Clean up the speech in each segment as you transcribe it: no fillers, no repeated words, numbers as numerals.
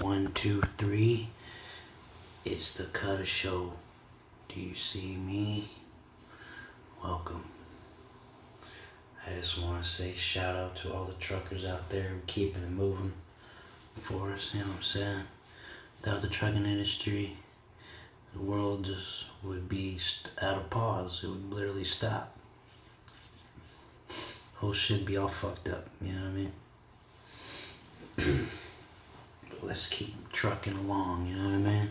One, two, three. It's the Cudda Show. Do you see me? Welcome. I just want to say shout out to all the truckers out there keeping it moving for us. You know what I'm saying? Without the trucking industry, the world just would be out of pause. It would literally stop. Whole shit be all fucked up. You know what I mean? But let's keep trucking along. You know what I mean?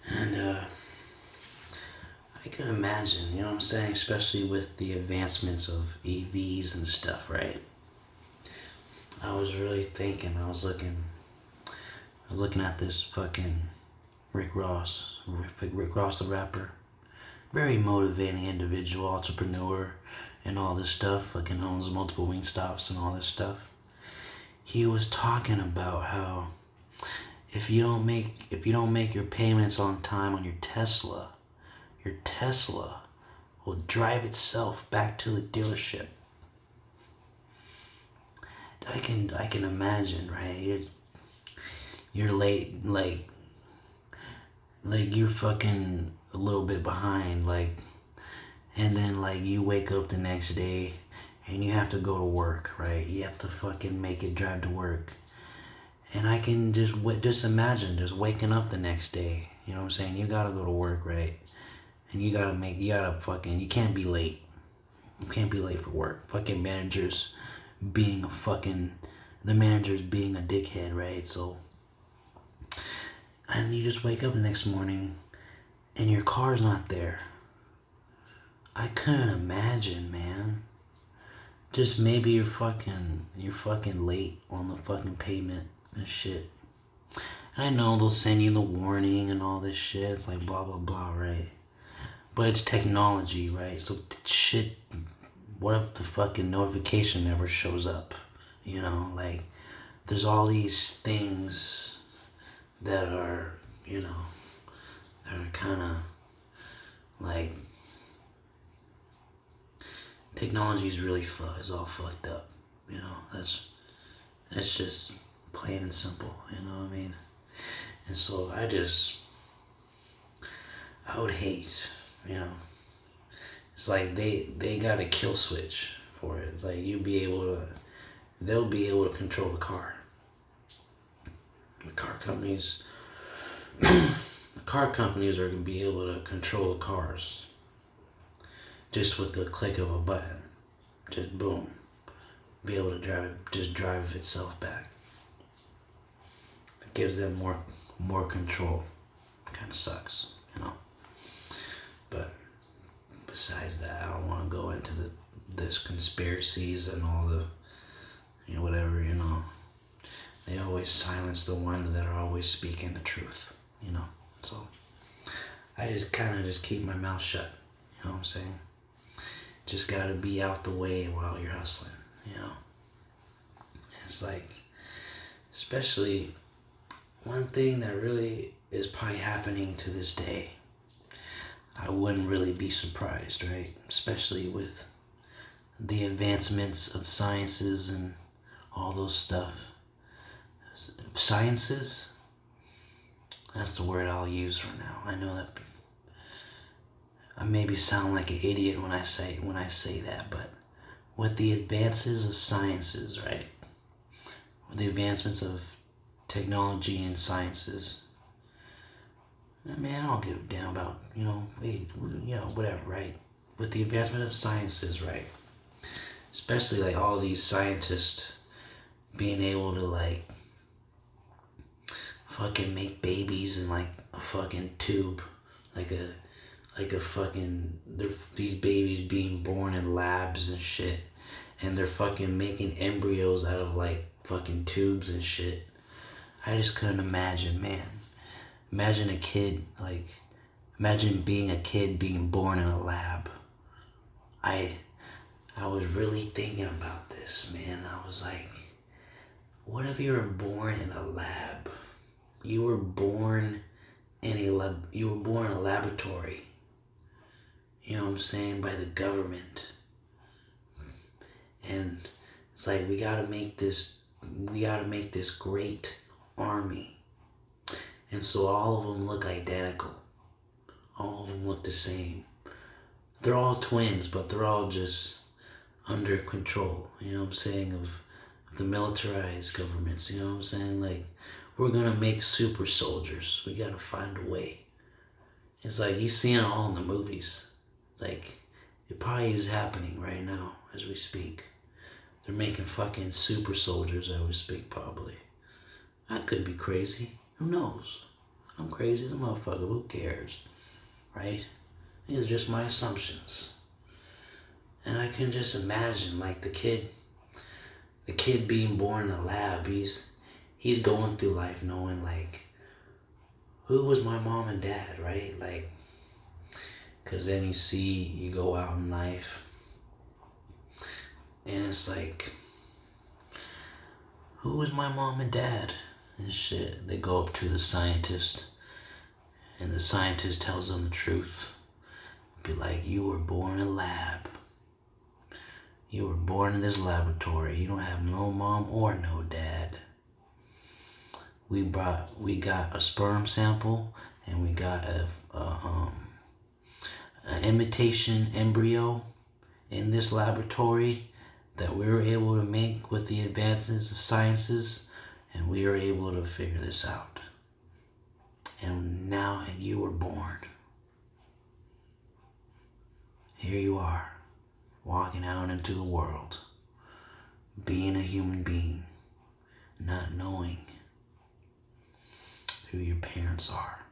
And I can imagine, you know what I'm saying, especially with the advancements of EVs and stuff, right? I was really thinking, I was looking at this fucking Rick Ross the rapper. Very motivating individual, entrepreneur, and all this stuff, fucking owns multiple wing stops and all this stuff. He was talking about how if you don't make your payments on time on your Tesla will drive itself back to the dealership. I can imagine, right? You're late, like you're fucking a little bit behind, like, and then like you wake up the next day and you have to go to work, right? You have to fucking make it drive to work. And I can just imagine just waking up the next day. You know what I'm saying? You gotta go to work, right? And you can't be late. You can't be late for work. Fucking managers being a dickhead, right? So, and you just wake up the next morning and your car's not there. I couldn't imagine, man. Just maybe you're fucking late on the fucking payment and shit. And I know they'll send you the warning and all this shit. It's like blah, blah, blah, right? But it's technology, right? So shit, what if the fucking notification never shows up? You know, like, there's all these things that are, you know, that are kind of like, technology is really is all fucked up. You know, that's just plain and simple, you know what I mean? And so I would hate, you know, it's like they got a kill switch for it. It's like they'll be able to control the car. The car companies are gonna be able to control the cars just with the click of a button. Just boom. Be able to drive itself back. It gives them more control. Kind of sucks, you know. But besides that, I don't want to go into this conspiracies and all the, you know, whatever, you know. They always silence the ones that are always speaking the truth, you know. So I just kind of keep my mouth shut, you know what I'm saying? Just gotta be out the way while you're hustling, you know. It's like, especially one thing that really is probably happening to this day. I wouldn't really be surprised, right? Especially with the advancements of sciences and all those stuff. Sciences? That's the word I'll use for now. I know that I maybe sound like an idiot when I say that, but with the advances of sciences, right? With the advancements of technology and sciences, I mean, I don't give a damn about, you know, whatever, right? With the advancement of sciences, right? Especially like all these scientists being able to like fucking make babies in like a fucking tube, like a fucking, these babies being born in labs and shit, and they're fucking making embryos out of like fucking tubes and shit. I just couldn't imagine, man. Imagine being a kid being born in a lab. I was really thinking about this, man. I was like, what if you were born in a lab? You were born in a laboratory. You know what I'm saying? By the government. And it's like, we gotta make this great army. And so all of them look identical. All of them look the same. They're all twins, but they're all just under control, you know what I'm saying, of the militarized governments, you know what I'm saying? Like, we're gonna make super soldiers. We gotta find a way. It's like, you see it all in the movies. It's like, it probably is happening right now as we speak. They're making fucking super soldiers as we speak, probably. I could be crazy. Who knows? I'm crazy as a motherfucker. Who cares? Right? These are just my assumptions. And I can just imagine, like, the kid being born in a lab. He's going through life knowing, like, who was my mom and dad, right? Like, because then you go out in life, and it's like, who was my mom and dad? And shit. They go up to the scientist, and the scientist tells them the truth. Be like, you were born in a lab. You were born in this laboratory. You don't have no mom or no dad. We got a sperm sample, and we got an imitation embryo in this laboratory that we were able to make with the advances of sciences, and we were able to figure this out. And you were born. Here you are, walking out into the world, being a human being, not knowing who your parents are.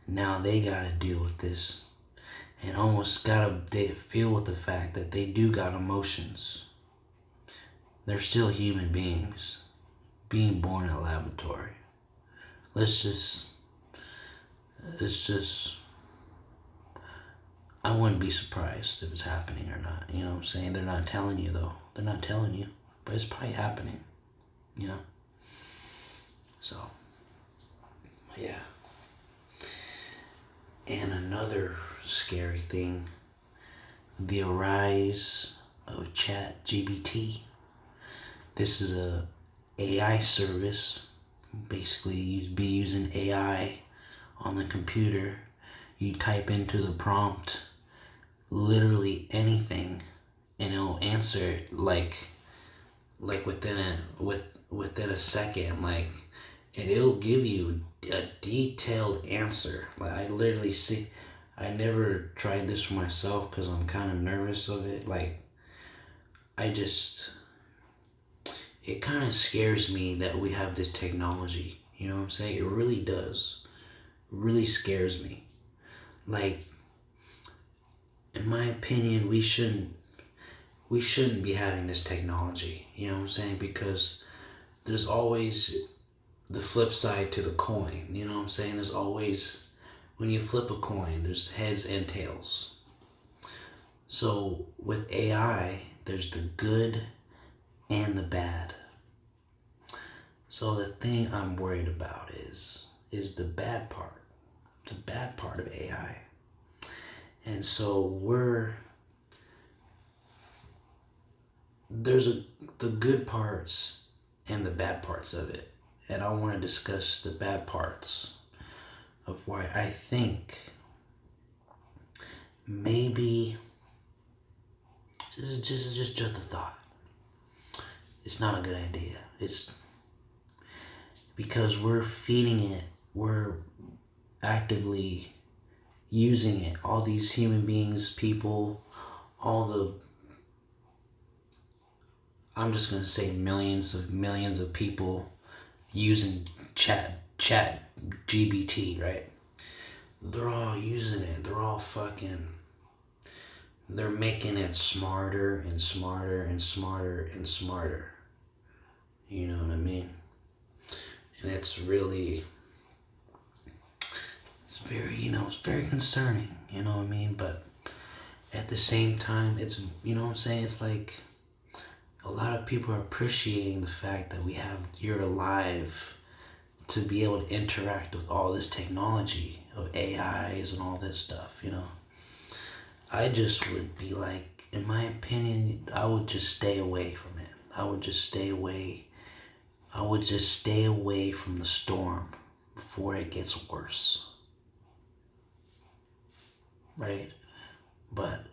Now they gotta deal with this, and almost gotta feel with the fact that they do got emotions. They're still human beings, being born in a laboratory. I wouldn't be surprised if it's happening or not. You know what I'm saying? They're not telling you, though. They're not telling you. But it's probably happening. You know? So, yeah. And another scary thing, the rise of ChatGPT. This is a AI service. Basically, you'd be using AI on the computer. You type into the prompt literally anything, and it'll answer it like within a second, like, and it'll give you a detailed answer. Like, I never tried this for myself because I'm kind of nervous of it. Like, it kind of scares me that we have this technology. You know what I'm saying? It really does. It really scares me. Like, in my opinion, we shouldn't be having this technology. You know what I'm saying? Because there's always the flip side to the coin. You know what I'm saying? There's always, when you flip a coin, there's heads and tails. So with AI, there's the good and the bad. So the thing I'm worried about is the bad part. The bad part of AI. And so there's the good parts and the bad parts of it. And I want to discuss the bad parts of why I think maybe, this is just a thought. It's not a good idea. It's because we're feeding it, we're actively using it. All these human beings, people, I'm just gonna say millions of people using chat GBT, right? They're all using it. They're making it smarter and smarter and smarter and smarter. You know what I mean? And it's very concerning, you know what I mean? But at the same time, it's, you know what I'm saying? It's like a lot of people are appreciating the fact that you're alive to be able to interact with all this technology of AIs and all this stuff, you know? I just would be like, in my opinion, I would just stay away from it. I would just stay away I would just stay away from the storm before it gets worse. Right? But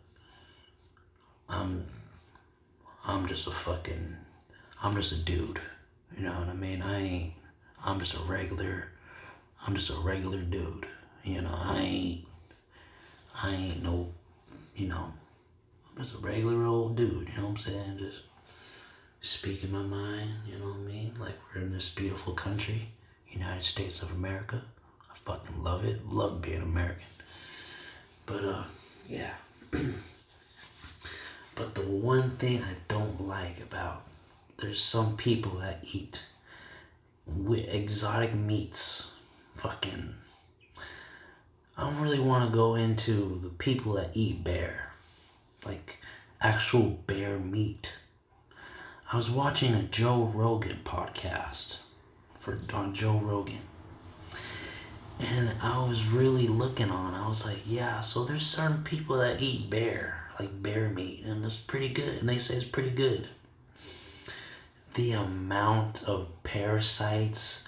I'm I'm just a fucking I'm just a dude. You know what I mean? I'm just a regular dude. You know, I ain't no, you know, I'm just a regular old dude, you know what I'm saying? Just speaking my mind, you know what I mean? Like we're in this beautiful country, United States of America. I fucking love it. Love being American. But yeah. But the one thing I don't like about there's some people that eat with exotic meats. Fucking I don't really want to go into the people that eat bear. Like actual bear meat. I was watching a Joe Rogan podcast on Joe Rogan. And I was really looking on. I was like, yeah, so there's certain people that eat bear, like bear meat, and it's pretty good. And they say it's pretty good. The amount of parasites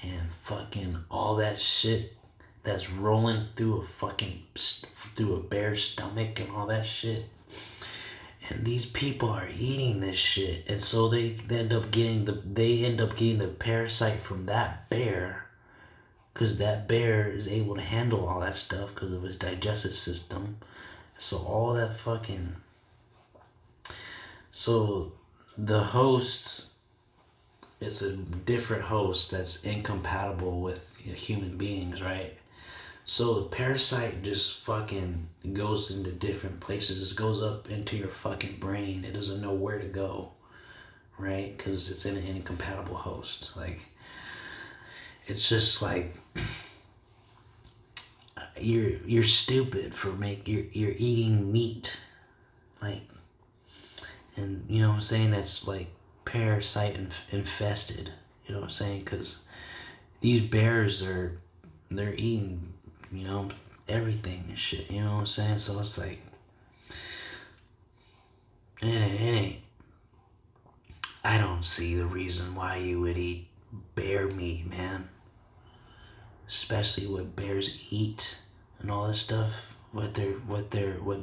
and fucking all that shit that's rolling through a bear's stomach and all that shit. And these people are eating this shit, and so they end up getting the parasite from that bear, because that bear is able to handle all that stuff because of his digestive system. So all that fucking so the host, it's a different host that's incompatible with human beings, right? So the parasite just fucking goes into different places. It goes up into your fucking brain. It doesn't know where to go, right? Because it's in an incompatible host. Like, it's just like you're stupid for you're eating meat, like, and you know what I'm saying. That's like parasite infested. You know what I'm saying? Because these bears they're eating, you know, everything and shit, you know what I'm saying? So it's like, I don't see the reason why you would eat bear meat, man. Especially what bears eat and all this stuff, what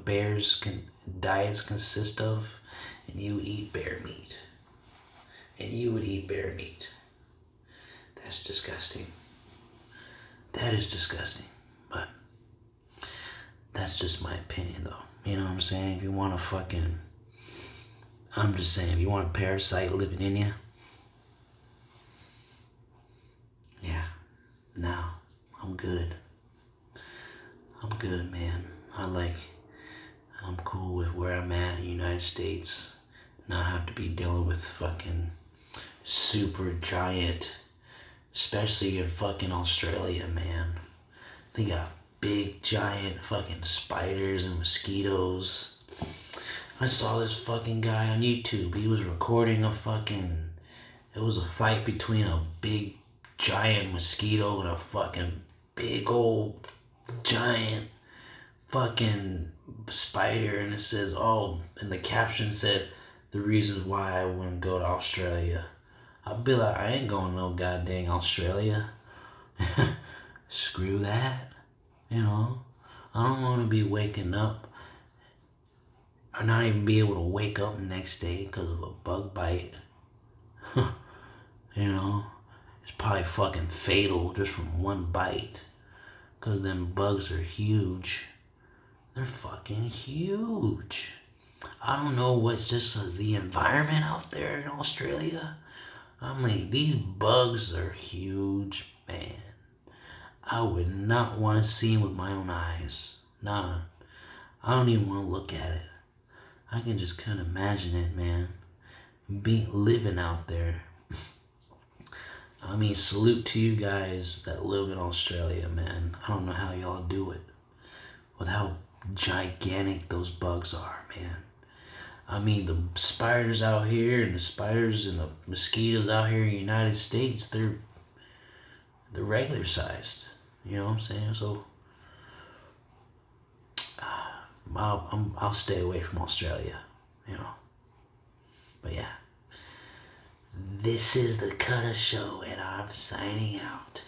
bears diets consist of, and you would eat bear meat. And you would eat bear meat. That's disgusting. That is disgusting. But that's just my opinion, though. You know what I'm saying? If you want to fucking... I'm just saying, if you want a parasite living in you... Yeah. No. I'm good. I'm good, man. I'm cool with where I'm at in the United States. Not have to be dealing with fucking super giant... Especially in fucking Australia, man. They got big, giant fucking spiders and mosquitoes. I saw this fucking guy on YouTube. He was recording it was a fight between a big, giant mosquito and a fucking big old, giant fucking spider. And it says, and the caption said, the reasons why I wouldn't go to Australia. I'd be like, I ain't going to no goddamn Australia. Screw that. You know? I don't want to be waking up or not even be able to wake up the next day because of a bug bite. You know? It's probably fucking fatal just from one bite. Because them bugs are huge. They're fucking huge. I don't know what's just the environment out there in Australia. I mean, these bugs are huge, man. I would not want to see them with my own eyes. Nah, I don't even want to look at it. I can just kind of imagine it, man. Living out there. I mean, salute to you guys that live in Australia, man. I don't know how y'all do it with how gigantic those bugs are, man. I mean, the spiders out here and the spiders and the mosquitoes out here in the United States, they're regular sized. You know what I'm saying? So I'll stay away from Australia, you know. But yeah, This is the Cudda Show, and I'm signing out.